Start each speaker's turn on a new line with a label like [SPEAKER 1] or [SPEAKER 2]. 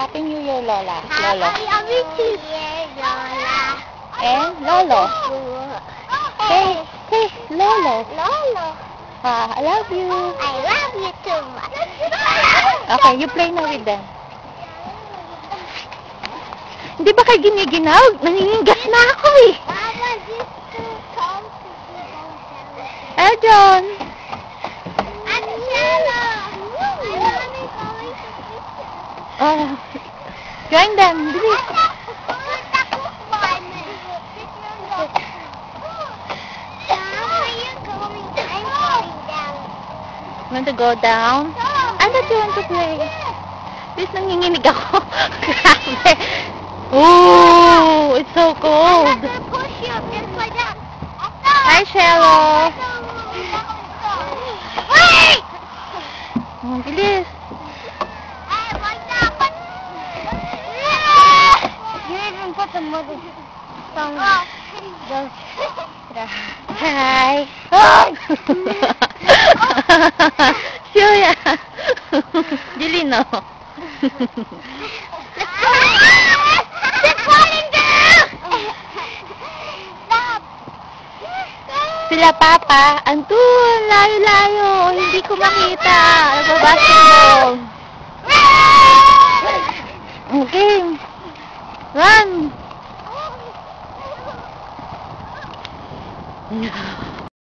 [SPEAKER 1] Happy New Year, Lola. Lolo.
[SPEAKER 2] Happy New Year, Lola.
[SPEAKER 1] And Lolo. Hey, Lolo.
[SPEAKER 2] Lolo.
[SPEAKER 1] I love you.
[SPEAKER 2] I love you too much.
[SPEAKER 1] Okay, you play now with them. Hindi ba kayo giniginaw? Nangingigas na ako eh.
[SPEAKER 2] Mama, this too cold to go down.
[SPEAKER 1] Eh, John.
[SPEAKER 2] Ate Shella, I'm only going to
[SPEAKER 1] Oh, join them. Bilis. Want to go down? I thought you want to play. Please, nanginginig ako. Grabe. Ooh, it's so cold. Hi, Shello.
[SPEAKER 2] Wait!
[SPEAKER 1] Oh, bilis.
[SPEAKER 2] You even put the mother song.
[SPEAKER 1] Hi. Julia. Jelino. Sila Papa, andun, layo-layo, hindi ko makita. Nagbabasa